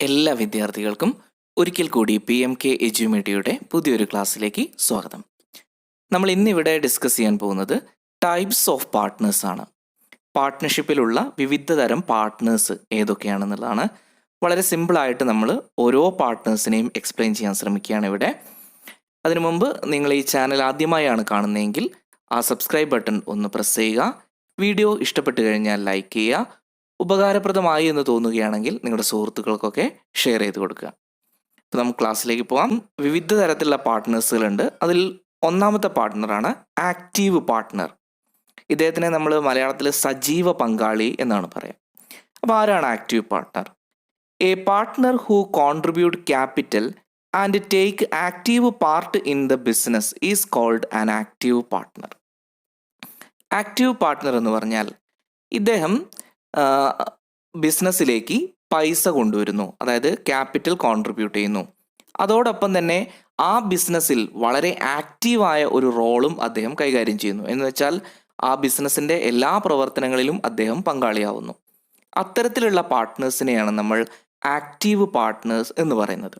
എല്ലാ വിദ്യാർത്ഥികൾക്കും ഒരിക്കൽ കൂടി PMK എജ്യൂമീഡിയയുടെ പുതിയൊരു ക്ലാസ്സിലേക്ക് സ്വാഗതം. നമ്മൾ ഇന്നിവിടെ ഡിസ്കസ് ചെയ്യാൻ പോകുന്നത് ടൈപ്സ് ഓഫ് പാർട്ട്നേഴ്സ് ആണ്. പാർട്ട്ണർഷിപ്പിലുള്ള വിവിധ തരം പാർട്ട്നേഴ്സ് ഏതൊക്കെയാണെന്നുള്ളതാണ്. വളരെ സിമ്പിളായിട്ട് നമ്മൾ ഓരോ പാർട്ട്നേഴ്സിനെയും എക്സ്പ്ലെയിൻ ചെയ്യാൻ ശ്രമിക്കുകയാണ് ഇവിടെ. അതിനു മുമ്പ് നിങ്ങൾ ഈ ചാനൽ ആദ്യമായാണ് കാണുന്നതെങ്കിൽ ആ സബ്സ്ക്രൈബ് ബട്ടൺ ഒന്ന് പ്രസ് ചെയ്യുക. വീഡിയോ ഇഷ്ടപ്പെട്ട് കഴിഞ്ഞാൽ ലൈക്ക് ചെയ്യുക. ഉപകാരപ്രദമായി എന്ന് തോന്നുകയാണെങ്കിൽ നിങ്ങളുടെ സുഹൃത്തുക്കൾക്കൊക്കെ ഷെയർ ചെയ്ത് കൊടുക്കുക. അപ്പോൾ നമുക്ക് ക്ലാസ്സിലേക്ക് പോകാം. വിവിധ തരത്തിലുള്ള പാർട്ട്നേഴ്സുകളുണ്ട്. അതിൽ ഒന്നാമത്തെ പാർട്ട്ണറാണ് ആക്റ്റീവ് പാർട്ട്ണർ. ഇദ്ദേഹത്തിനെ നമ്മൾ മലയാളത്തിൽ സജീവ പങ്കാളി എന്നാണ് പറയുക. അപ്പോൾ ആരാണ് active partner? A partner who contribute capital and take active part in the business is called an active partner. ആക്റ്റീവ് പാർട്ട്ണർ എന്ന് പറഞ്ഞാൽ ഇദ്ദേഹം ബിസിനസ്സിലേക്ക് പൈസ കൊണ്ടുവരുന്നു, അതായത് ക്യാപിറ്റൽ കോൺട്രിബ്യൂട്ട് ചെയ്യുന്നു. അതോടൊപ്പം തന്നെ ആ ബിസിനസ്സിൽ വളരെ ആക്റ്റീവായ ഒരു റോളും അദ്ദേഹം കൈകാര്യം ചെയ്യുന്നു. എന്ന് വെച്ചാൽ ആ ബിസിനസ്സിൻ്റെ എല്ലാ പ്രവർത്തനങ്ങളിലും അദ്ദേഹം പങ്കാളിയാവുന്നു. അത്തരത്തിലുള്ള പാർട്ട്നേഴ്സിനെയാണ് നമ്മൾ ആക്റ്റീവ് പാർട്ട്നേഴ്സ് എന്ന് പറയുന്നത്.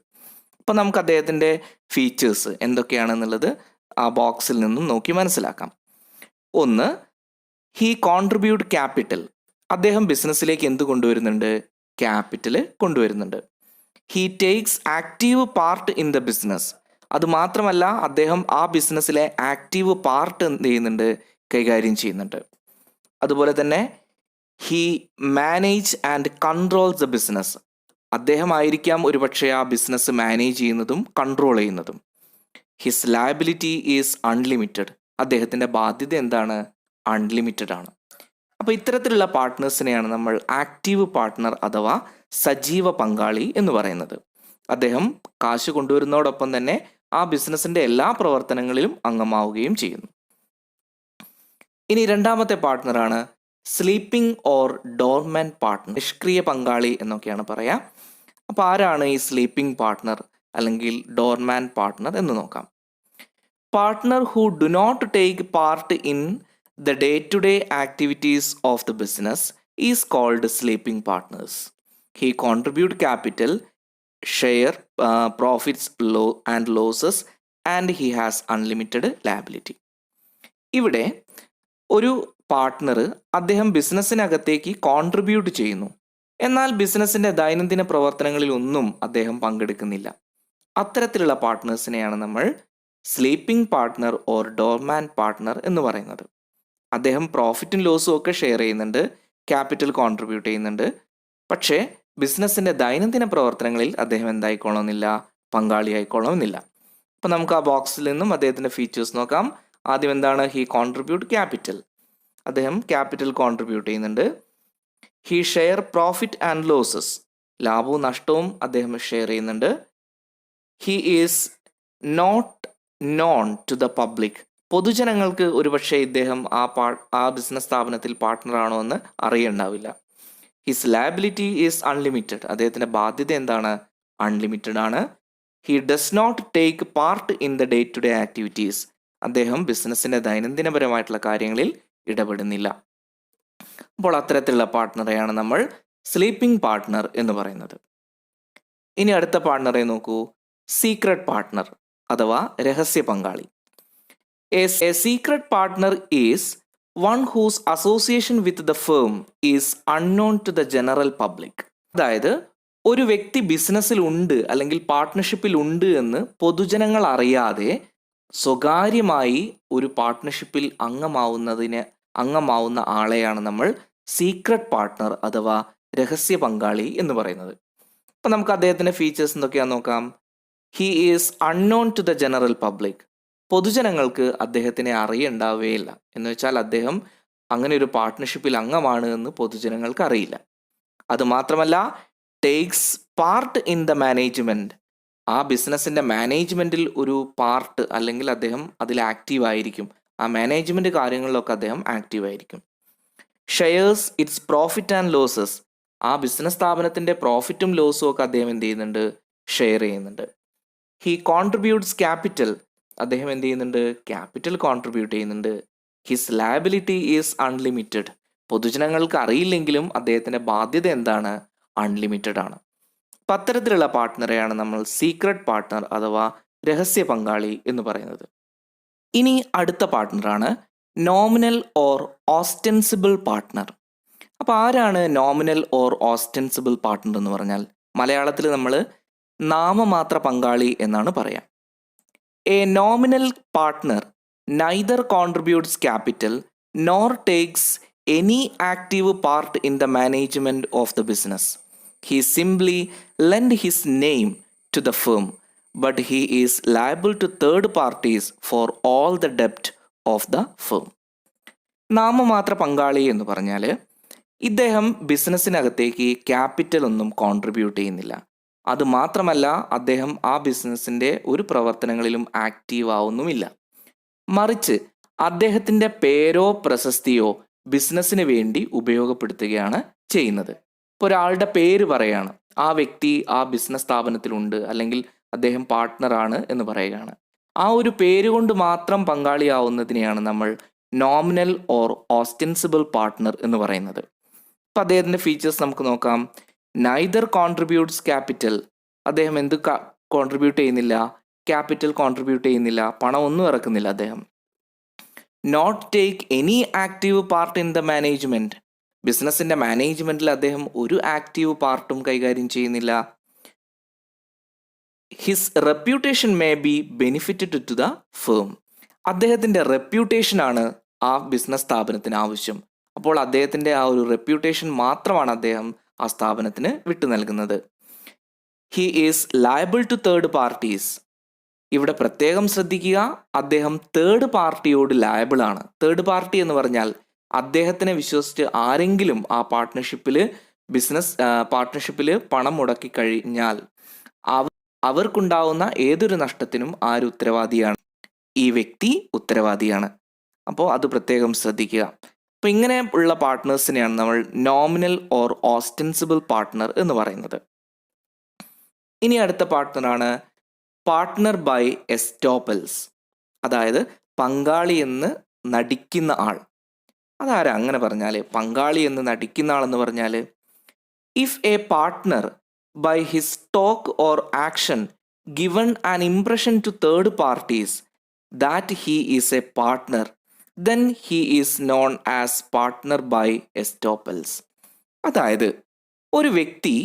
അപ്പോൾ നമുക്ക് അദ്ദേഹത്തിൻ്റെ ഫീച്ചേഴ്സ് എന്തൊക്കെയാണെന്നുള്ളത് ആ ബോക്സിൽ നിന്നും നോക്കി മനസ്സിലാക്കാം. ഒന്ന്, ഹീ കോൺട്രിബ്യൂട്ട് ക്യാപിറ്റൽ. അദ്ദേഹം ബിസിനസ്സിലേക്ക് എന്ത് കൊണ്ടുവരുന്നുണ്ട്? ക്യാപിറ്റൽ കൊണ്ടുവരുന്നുണ്ട്. He takes active part in the business. അതുമാത്രമല്ല, അദ്ദേഹം ആ ബിസിനസ്സിലെ ആക്റ്റീവ് പാർട്ട് എന്ത് ചെയ്യുന്നുണ്ട്? കൈകാര്യം ചെയ്യുന്നുണ്ട്. അതുപോലെ തന്നെ he manage and controls the business. അദ്ദേഹമായിരിക്കാം ഒരുപക്ഷെ ആ ബിസിനസ് മാനേജ് ചെയ്യുന്നതും കൺട്രോൾ ചെയ്യുന്നതും. ഹിസ് ലയബിലിറ്റി ഈസ് അൺലിമിറ്റഡ്. അദ്ദേഹത്തിൻ്റെ ബാധ്യത എന്താണ്? അൺലിമിറ്റഡ് ആണ്. അപ്പോൾ ഇത്തരത്തിലുള്ള പാർട്ട്നേഴ്സിനെയാണ് നമ്മൾ ആക്റ്റീവ് പാർട്ട്ണർ അഥവാ സജീവ പങ്കാളി എന്ന് പറയുന്നത്. അദ്ദേഹം കാശ് കൊണ്ടുവരുന്നതോടൊപ്പം തന്നെ ആ ബിസിനസ്സിൻ്റെ എല്ലാ പ്രവർത്തനങ്ങളിലും അംഗമാവുകയും ചെയ്യുന്നു. ഇനി രണ്ടാമത്തെ പാർട്ട്ണറാണ് സ്ലീപ്പിംഗ് ഓർ ഡോർമെന്റ് പാർട്ട്ണർ. നിഷ്ക്രിയ പങ്കാളി എന്നൊക്കെയാണ് പറയാം. അപ്പോൾ ആരാണ് ഈ സ്ലീപ്പിംഗ് പാർട്ട്ണർ അല്ലെങ്കിൽ ഡോർമാൻ പാർട്ട്ണർ എന്ന് നോക്കാം. Partner who do not take part in the day-to-day activities of the business is called sleeping partners. He contribute capital, share profits and losses, and he has unlimited liability. ഇവിടെ ഒരു partner അദ്ദേഹം ബിസിനസ്സിനകത്തേക്ക് contribute ചെയ്യുന്നു, എന്നാൽ ബിസിനസ്സിൻ്റെ ദൈനംദിന പ്രവർത്തനങ്ങളിൽ ഒന്നും അദ്ദേഹം പങ്കെടുക്കുന്നില്ല. അത്തരത്തിലുള്ള പാർട്ട്നേഴ്സിനെയാണ് നമ്മൾ സ്ലീപ്പിംഗ് പാർട്ട്ണർ ഓർ ഡോർമാൻ പാർട്ട്ണർ എന്ന് പറയുന്നത്. അദ്ദേഹം പ്രോഫിറ്റും ലോസും ഒക്കെ ഷെയർ ചെയ്യുന്നുണ്ട്, ക്യാപിറ്റൽ കോൺട്രിബ്യൂട്ട് ചെയ്യുന്നുണ്ട്, പക്ഷേ ബിസിനസ്സിൻ്റെ ദൈനംദിന പ്രവർത്തനങ്ങളിൽ അദ്ദേഹം എന്തായിക്കോളണമെന്നില്ല? പങ്കാളിയായിക്കോളണമെന്നില്ല. അപ്പം നമുക്ക് ആ ബോക്സിൽ നിന്നും അദ്ദേഹത്തിൻ്റെ ഫീച്ചേഴ്സ് നോക്കാം. ആദ്യം എന്താണ്? He contribute capital. അദ്ദേഹം ക്യാപിറ്റൽ കോൺട്രിബ്യൂട്ട് ചെയ്യുന്നുണ്ട്. He share profit and losses. ലാഭവും നഷ്ടവും അദ്ദേഹം ഷെയർ ചെയ്യുന്നുണ്ട്. He is not known to the public. പൊതുജനങ്ങൾക്ക് ഒരുപക്ഷെ ഇദ്ദേഹം ആ ബിസിനസ് സ്ഥാപനത്തിൽ പാർട്ട്ണറാണോ എന്ന് അറിയുണ്ടാവില്ല. His liability is unlimited. അദ്ദേഹത്തിൻ്റെ ബാധ്യത എന്താണ്? അൺലിമിറ്റഡ് ആണ്. He does not take part in the day to day activities. അദ്ദേഹം ബിസിനസ്സിൻ്റെ ദൈനംദിനപരമായിട്ടുള്ള കാര്യങ്ങളിൽ ഇടപെടുന്നില്ല. അപ്പോൾ അത്തരത്തിലുള്ള പാർട്ട്ണറെയാണ് നമ്മൾ സ്ലീപ്പിംഗ് പാർട്ട്ണർ എന്ന് പറയുന്നത്. ഇനി അടുത്ത പാർട്ട്ണറെ നോക്കൂ. സീക്രട്ട് പാർട്ട്ണർ അഥവാ രഹസ്യ പങ്കാളി. A secret partner is one whose association with the firm is unknown to the general public. അതായത് ഒരു വ്യക്തി ബിസിനസ്സിൽ ഉണ്ട് അല്ലെങ്കിൽ പാർട്ട്ണർഷിപ്പിൽ ഉണ്ട് എന്ന് പൊതുജനങ്ങൾ അറിയാതെ സ്വകാര്യമായി ഒരു പാർട്ട്ണർഷിപ്പിൽ അംഗമാവുന്ന ആളെയാണ് നമ്മൾ സീക്രട്ട് പാർട്ട്ണർ അഥവാ രഹസ്യ പങ്കാളി എന്ന് പറയുന്നത്. അപ്പം നമുക്ക് അദ്ദേഹത്തിൻ്റെ ഫീച്ചേഴ്സ് എന്തൊക്കെയാണെന്ന് നോക്കാം. He is unknown to the general public. പൊതുജനങ്ങൾക്ക് അദ്ദേഹത്തിനെ അറിയണ്ടാവുകയില്ല. എന്ന് വെച്ചാൽ അദ്ദേഹം അങ്ങനെ ഒരു പാർട്ട്ണർഷിപ്പിൽ അംഗമാണ് എന്ന് പൊതുജനങ്ങൾക്ക് അറിയില്ല. അതുമാത്രമല്ല, takes part in the management. ആ ബിസിനസ്സിൻ്റെ മാനേജ്മെൻറ്റിൽ ഒരു പാർട്ട് അല്ലെങ്കിൽ അദ്ദേഹം അതിൽ ആക്റ്റീവായിരിക്കും. ആ മാനേജ്മെൻറ്റ് കാര്യങ്ങളിലൊക്കെ അദ്ദേഹം ആക്റ്റീവായിരിക്കും. Shares its profit and losses. ആ ബിസിനസ് സ്ഥാപനത്തിൻ്റെ പ്രോഫിറ്റും ലോസും ഒക്കെ അദ്ദേഹം എന്ത് ചെയ്യുന്നുണ്ട്? ഷെയർ ചെയ്യുന്നുണ്ട്. He contributes capital. അദ്ദേഹം എന്ത് ചെയ്യുന്നുണ്ട്? ക്യാപിറ്റൽ കോൺട്രിബ്യൂട്ട് ചെയ്യുന്നുണ്ട്. His liability is unlimited. പൊതുജനങ്ങൾക്ക് അറിയില്ലെങ്കിലും അദ്ദേഹത്തിൻ്റെ ബാധ്യത എന്താണ്? അൺലിമിറ്റഡ് ആണ്. അപ്പം അത്തരത്തിലുള്ള പാർട്ട്ണറെയാണ് നമ്മൾ സീക്രട്ട് പാർട്ട്ണർ അഥവാ രഹസ്യ പങ്കാളി എന്ന് പറയുന്നത്. ഇനി അടുത്ത പാർട്ട്ണറാണ് നോമിനൽ ഓർ ഓസ്റ്റൻസിബിൾ പാർട്ട്ണർ. അപ്പോൾ ആരാണ് നോമിനൽ ഓർ ഓസ്റ്റൻസിബിൾ പാർട്ട്ണർ എന്ന് പറഞ്ഞാൽ? മലയാളത്തിൽ നമ്മൾ നാമമാത്ര പങ്കാളി എന്നാണ് പറയാം. A nominal partner neither contributes capital nor takes any active part in the management of the business. He simply lent his name to the firm, but he is liable to third parties for all the debt of the firm. നാമമാത്ര പങ്കാളി എന്ന് പറഞ്ഞാൽ ഇദ്ദേഹം ബിസിനസ്സിനകത്തേക്ക് capital ഒന്നും contribute ചെയ്യുന്നില്ല. അതുമാത്രമല്ല, അദ്ദേഹം ആ ബിസിനസ്സിൻ്റെ ഒരു പ്രവർത്തനങ്ങളിലും ആക്റ്റീവ് ആവുന്നുമില്ല. മറിച്ച് അദ്ദേഹത്തിൻ്റെ പേരോ പ്രശസ്തിയോ ബിസിനസ്സിന് വേണ്ടി ഉപയോഗപ്പെടുത്തുകയാണ് ചെയ്യുന്നത്. ഇപ്പോൾ ഒരാളുടെ പേര് പറയാണ്, ആ വ്യക്തി ആ ബിസിനസ് സ്ഥാപനത്തിലുണ്ട് അല്ലെങ്കിൽ അദ്ദേഹം പാർട്ട്ണറാണ് എന്ന് പറയുകയാണ്. ആ ഒരു പേര് കൊണ്ട് മാത്രം പങ്കാളിയാവുന്നതിനെയാണ് നമ്മൾ നോമിനൽ ഓർ ഓസ്റ്റൻസിബിൾ പാർട്ട്ണർ എന്ന് പറയുന്നത്. അപ്പം അദ്ദേഹത്തിൻ്റെ ഫീച്ചേഴ്സ് നമുക്ക് നോക്കാം. നൈദർ കോൺട്രിബ്യൂട്ട്സ് ക്യാപിറ്റൽ, അദ്ദേഹം എന്ത് കോൺട്രിബ്യൂട്ട് ചെയ്യുന്നില്ല? ക്യാപിറ്റൽ കോൺട്രിബ്യൂട്ട് ചെയ്യുന്നില്ല, പണം ഒന്നും ഇറക്കുന്നില്ല അദ്ദേഹം. Not take any active part in the management, ബിസിനസ്സിൻ്റെ മാനേജ്മെൻറ്റിൽ അദ്ദേഹം ഒരു ആക്റ്റീവ് പാർട്ടും കൈകാര്യം ചെയ്യുന്നില്ല. His reputation may be benefited to the firm, അദ്ദേഹത്തിൻ്റെ റെപ്യൂട്ടേഷനാണ് ആ ബിസിനസ് സ്ഥാപനത്തിന് ആവശ്യം. അപ്പോൾ അദ്ദേഹത്തിൻ്റെ ആ ഒരു റെപ്യൂട്ടേഷൻ മാത്രമാണ് അദ്ദേഹം ആ സ്ഥാപനത്തിന് വിട്ടു നൽകുന്നത്. He is liable to third parties, ഇവിടെ പ്രത്യേകം ശ്രദ്ധിക്കുക, അദ്ദേഹം തേർഡ് പാർട്ടിയോട് ലയബിൾ ആണ്. തേർഡ് പാർട്ടി എന്ന് പറഞ്ഞാൽ അദ്ദേഹത്തിനെ വിശ്വസിച്ച് ആരെങ്കിലും ആ ബിസിനസ് പാർട്ട്ണർഷിപ്പിൽ പണം മുടക്കി കഴിഞ്ഞാൽ അവർക്കുണ്ടാവുന്ന ഏതൊരു നഷ്ടത്തിനും ആര് ഉത്തരവാദിയാണ്? ഈ വ്യക്തി ഉത്തരവാദിയാണ്. അപ്പോൾ അത് പ്രത്യേകം ശ്രദ്ധിക്കുക. അപ്പോൾ ഇങ്ങനെ ഉള്ള പാർട്ട്നേഴ്സിനെയാണ് നമ്മൾ നോമിനൽ ഓർ ഓസ്റ്റൻസിബിൾ പാർട്ട്ണർ എന്ന് പറയുന്നത്. ഇനി അടുത്ത പാർട്ട്ണറാണ് പാർട്ട്ണർ ബൈ എസ്റ്റോപ്പൽസ്, അതായത് പങ്കാളി എന്ന് നടിക്കുന്ന ആൾ. അതാരാ അങ്ങനെ പറഞ്ഞാൽ? പങ്കാളി എന്ന് നടിക്കുന്ന ആളെന്ന് പറഞ്ഞാൽ, if a partner by his talk or action given an impression to third parties that he is a partner, then he is known as partner by estoppels. അതായത് ഒരു വ്യക്തി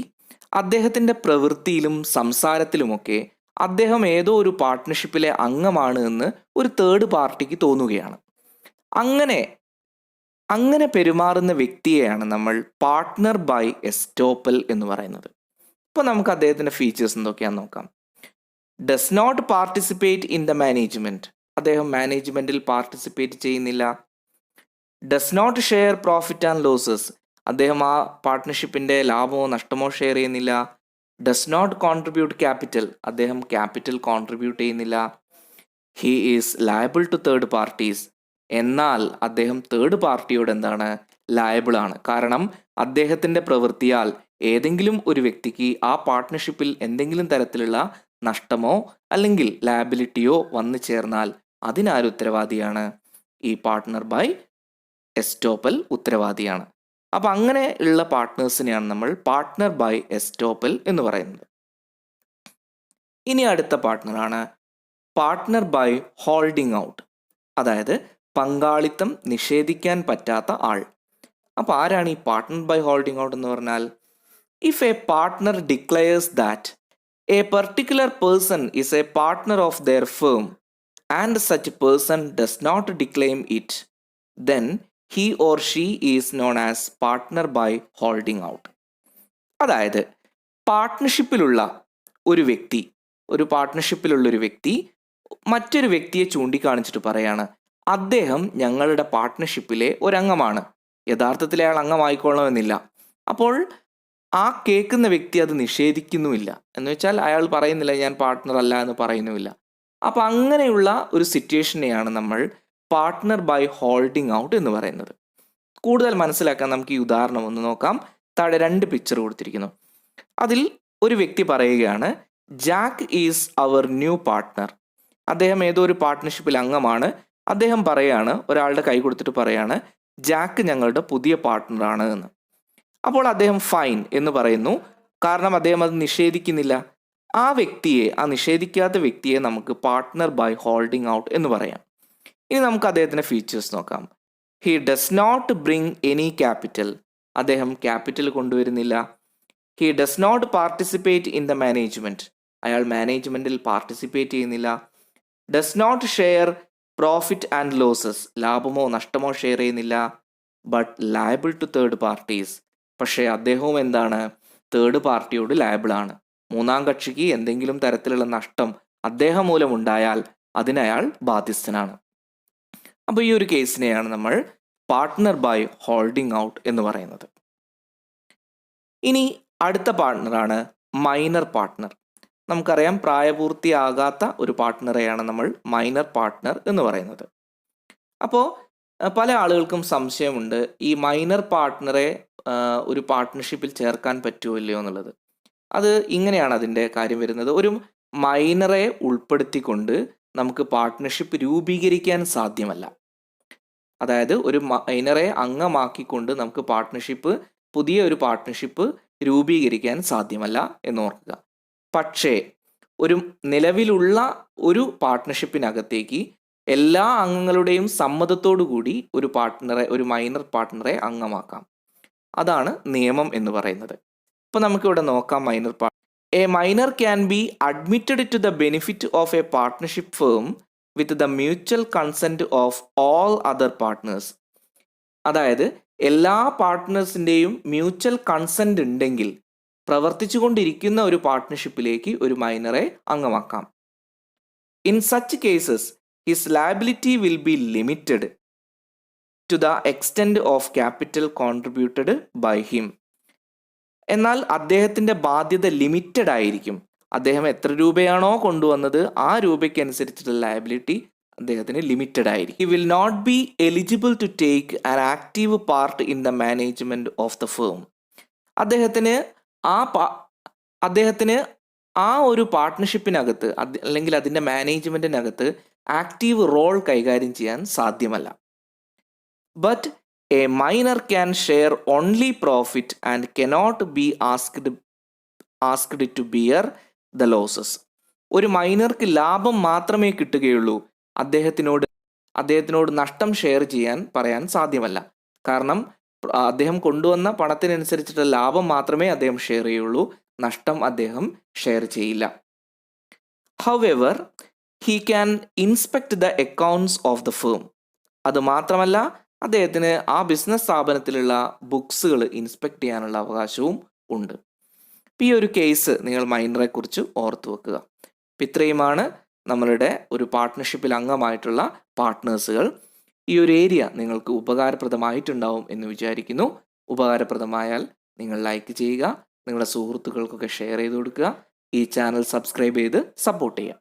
അദ്ദേഹത്തിൻ്റെ പ്രവൃത്തിയിലും സംസാരത്തിലുമൊക്കെ അദ്ദേഹം ഏതോ ഒരു പാർട്ട്ണർഷിപ്പിലെ അംഗമാണ് എന്ന് ഒരു തേർഡ് പാർട്ടിക്ക് തോന്നുകയാണ്. അങ്ങനെ പെരുമാറുന്ന വ്യക്തിയെയാണ് നമ്മൾ പാർട്ട്ണർ ബൈ എസ്റ്റോപ്പൽ എന്ന് പറയുന്നത്. ഇപ്പോൾ നമുക്ക് അദ്ദേഹത്തിൻ്റെ ഫീച്ചേഴ്സ് എന്തൊക്കെയാണെന്ന് നോക്കാം. Does not participate in the management, അദ്ദേഹം മാനേജ്മെൻറ്റിൽ പാർട്ടിസിപ്പേറ്റ് ചെയ്യുന്നില്ല. Does not share profit and losses, അദ്ദേഹം ആ പാർട്ട്ണർഷിപ്പിൻ്റെ ലാഭമോ നഷ്ടമോ ഷെയർ ചെയ്യുന്നില്ല. ഡസ് നോട്ട് കോൺട്രിബ്യൂട്ട് ക്യാപിറ്റൽ, അദ്ദേഹം ക്യാപിറ്റൽ കോൺട്രിബ്യൂട്ട് ചെയ്യുന്നില്ല. He is liable to third parties, എന്നാൽ അദ്ദേഹം തേർഡ് പാർട്ടിയോട് എന്താണ്? ലയബിൾ ആണ്. കാരണം അദ്ദേഹത്തിൻ്റെ പ്രവൃത്തിയാൽ ഏതെങ്കിലും ഒരു വ്യക്തിക്ക് ആ പാർട്ട്ണർഷിപ്പിൽ എന്തെങ്കിലും തരത്തിലുള്ള നഷ്ടമോ അല്ലെങ്കിൽ ലയബിലിറ്റിയോ വന്നു ചേർന്നാൽ അതിനാര് ഉത്തരവാദിയാണ്? ഈ പാർട്ട്ണർ ബൈ എസ്റ്റോപ്പൽ ഉത്തരവാദിയാണ്. അപ്പം അങ്ങനെ ഉള്ള പാർട്ട്നേഴ്സിനെയാണ് നമ്മൾ പാർട്ട്ണർ ബൈ എസ്റ്റോപ്പൽ എന്ന് പറയുന്നത്. ഇനി അടുത്ത പാർട്ട്ണറാണ് പാർട്ട്ണർ ബൈ ഹോൾഡിംഗ് ഔട്ട്, അതായത് പങ്കാളിത്തം നിഷേധിക്കാൻ പറ്റാത്ത ആൾ. അപ്പോൾ ആരാണ് ഈ പാർട്ട്ണർ ബൈ ഹോൾഡിംഗ് ഔട്ട് എന്ന് പറഞ്ഞാൽ? If a partner declares that a particular person is a partner of their firm and such person does not disclaim it, then he or she is known as partner by holding out. അതായത് പാർട്ട്ണർഷിപ്പിലുള്ള ഒരു വ്യക്തി മറ്റൊരു വ്യക്തിയെ ചൂണ്ടിക്കാണിച്ചിട്ട് പറയാണ്, അദ്ദേഹം ഞങ്ങളുടെ പാർട്ട്ണർഷിപ്പിലെ ഒരംഗമാണ്. യഥാർത്ഥത്തിൽ അയാൾ അംഗമായിക്കൊള്ളണമെന്നില്ല. അപ്പോൾ ആ കേൾക്കുന്ന വ്യക്തി അത് നിഷേധിക്കുന്നുമില്ല, എന്ന് വെച്ചാൽ അയാൾ പറയുന്നില്ല ഞാൻ പാർട്ട്ണർ അല്ല എന്ന് പറയുന്നുമില്ല. അപ്പോൾ അങ്ങനെയുള്ള ഒരു സിറ്റുവേഷനെയാണ് നമ്മൾ പാർട്ട്ണർ ബൈ ഹോൾഡിംഗ് ഔട്ട് എന്ന് പറയുന്നത്. കൂടുതൽ മനസ്സിലാക്കാൻ നമുക്ക് ഈ ഉദാഹരണം ഒന്ന് നോക്കാം. താഴെ 2 പിക്ചർ കൊടുത്തിരിക്കുന്നു. അതിൽ ഒരു വ്യക്തി പറയുകയാണ്, Jack is our new partner, അദ്ദേഹം ഏതോ ഒരു പാർട്ട്ണർഷിപ്പിൽ അംഗമാണ്. അദ്ദേഹം പറയാണ്, ഒരാളുടെ കൈ കൊടുത്തിട്ട് പറയാണ്, ജാക്ക് ഞങ്ങളുടെ പുതിയ പാർട്ട്ണറാണ് എന്ന്. അപ്പോൾ അദ്ദേഹം ഫൈൻ എന്ന് പറയുന്നു. കാരണം അദ്ദേഹം അത് നിഷേധിക്കുന്നില്ല. ആ നിഷേധിക്കാത്ത വ്യക്തിയെ നമുക്ക് പാർട്ട്ണർ ബൈ ഹോൾഡിംഗ് ഔട്ട് എന്ന് പറയാം. ഇനി നമുക്ക് അദ്ദേഹത്തിൻ്റെ ഫീച്ചേഴ്സ് നോക്കാം. He does not bring any capital. അദ്ദേഹം ക്യാപിറ്റൽ കൊണ്ടുവരുന്നില്ല. He does not participate in the management. അയാൾ മാനേജ്മെൻറ്റിൽ പാർട്ടിസിപ്പേറ്റ് ചെയ്യുന്നില്ല. Does not share profit and losses. ലാഭമോ നഷ്ടമോ ഷെയർ ചെയ്യുന്നില്ല. But liable to third parties. പക്ഷേ അദ്ദേഹവും എന്താണ്? തേർഡ് പാർട്ടിയോട് ലയബിളാണ്. മൂന്നാം കക്ഷിക്ക് എന്തെങ്കിലും തരത്തിലുള്ള നഷ്ടം അദ്ദേഹം മൂലമുണ്ടായാൽ അതിനയാൾ ബാധ്യസ്ഥനാണ്. അപ്പോൾ ഈ ഒരു കേസിനെയാണ് നമ്മൾ പാർട്ട്ണർ ബൈ ഹോൾഡിംഗ് ഔട്ട് എന്ന് പറയുന്നത്. ഇനി അടുത്ത പാർട്ട്ണറാണ് മൈനർ പാർട്ട്ണർ. നമുക്കറിയാം, പ്രായപൂർത്തിയാകാത്ത ഒരു പാർട്ട്ണറെയാണ് നമ്മൾ മൈനർ പാർട്ട്ണർ എന്ന് പറയുന്നത്. അപ്പോൾ പല ആളുകൾക്കും സംശയമുണ്ട്, ഈ മൈനർ പാർട്ട്ണറെ ഒരു പാർട്ട്ണർഷിപ്പിൽ ചേർക്കാൻ പറ്റുമോ ഇല്ലയോ എന്നുള്ളത്. അത് ഇങ്ങനെയാണ് അതിൻ്റെ കാര്യം വരുന്നത്. ഒരു മൈനറെ ഉൾപ്പെടുത്തിക്കൊണ്ട് നമുക്ക് പാർട്ട്ണർഷിപ്പ് രൂപീകരിക്കാൻ സാധ്യമല്ല. അതായത് ഒരു മൈനറെ അംഗമാക്കിക്കൊണ്ട് നമുക്ക് പുതിയ ഒരു പാർട്ട്ണർഷിപ്പ് രൂപീകരിക്കാൻ സാധ്യമല്ല എന്നോർക്കുക. പക്ഷേ ഒരു നിലവിലുള്ള ഒരു പാർട്ട്ണർഷിപ്പിനകത്തേക്ക് എല്ലാ അംഗങ്ങളുടെയും സമ്മതത്തോടു കൂടി ഒരു മൈനർ പാർട്ട്ണറെ അംഗമാക്കാം. അതാണ് നിയമം എന്ന് പറയുന്നത്. അപ്പോൾ നമുക്കിവിടെ നോക്കാം minor partner. A minor can be admitted to the benefit of a പാർട്ട്ണർഷിപ്പ് firm with the mutual consent of all other partners. അതായത് എല്ലാ പാർട്ട്നേഴ്സിൻ്റെയും മ്യൂച്വൽ കൺസെൻറ്റ് ഉണ്ടെങ്കിൽ പ്രവർത്തിച്ചു കൊണ്ടിരിക്കുന്ന ഒരു പാർട്ട്ണർഷിപ്പിലേക്ക് ഒരു മൈനറെ അംഗമാക്കാം. In such cases his liability will be limited to the extent of capital contributed by him. എന്നാൽ അദ്ദേഹത്തിൻ്റെ ബാധ്യത ലിമിറ്റഡ് ആയിരിക്കും. അദ്ദേഹം എത്ര രൂപയാണോ കൊണ്ടുവന്നത് ആ രൂപയ്ക്കനുസരിച്ചുള്ള ലയബിലിറ്റി അദ്ദേഹത്തിന് ലിമിറ്റഡ് ആയിരിക്കും. He will not be eligible to take an active part in the management of the firm. അദ്ദേഹത്തിന് ആ ഒരു പാർട്ട്ണർഷിപ്പിനകത്ത് അല്ലെങ്കിൽ അതിൻ്റെ മാനേജ്മെൻറ്റിനകത്ത് ആക്റ്റീവ് റോൾ കൈകാര്യം ചെയ്യാൻ സാധ്യമല്ല. But a minor can share only profit and cannot be asked to bear the losses. ഒരു മൈനർക്ക് ലാഭം മാത്രമേ കിട്ടുകയുള്ളൂ. അദ്ദേഹത്തിനോട് നഷ്ടം ഷെയർ പറയാൻ സാധ്യമല്ല. കാരണം അദ്ദേഹം കൊണ്ടുവന്ന പണത്തിനനുസരിച്ചിട്ടുള്ള ലാഭം മാത്രമേ അദ്ദേഹം ഷെയർ ചെയ്യുള്ളൂ, നഷ്ടം അദ്ദേഹം ഷെയർ ചെയ്യില്ല. However he can inspect the accounts of the firm. അത് മാത്രമല്ല, അദ്ദേഹത്തിന് ആ ബിസിനസ് സ്ഥാപനത്തിലുള്ള ബുക്സുകൾ ഇൻസ്പെക്ട് ചെയ്യാനുള്ള അവകാശവും ഉണ്ട്. ഈ ഒരു കേസ് നിങ്ങൾ മൈനറെ കുറിച്ച് ഓർത്തു വെക്കുക. ഇത്രയുമാണ് നമ്മളുടെ ഒരു പാർട്ട്ണർഷിപ്പിൽ അംഗമായിട്ടുള്ള പാർട്ട്നേഴ്സുകൾ. ഈ ഒരു ഏരിയ നിങ്ങൾക്ക് ഉപകാരപ്രദമായിട്ടുണ്ടാവും എന്ന് വിചാരിക്കുന്നു. ഉപകാരപ്രദമായാൽ നിങ്ങൾ ലൈക്ക് ചെയ്യുക, നിങ്ങളുടെ സുഹൃത്തുക്കൾക്കൊക്കെ ഷെയർ ചെയ്ത് കൊടുക്കുക. ഈ ചാനൽ സബ്സ്ക്രൈബ് ചെയ്ത് സപ്പോർട്ട് ചെയ്യുക.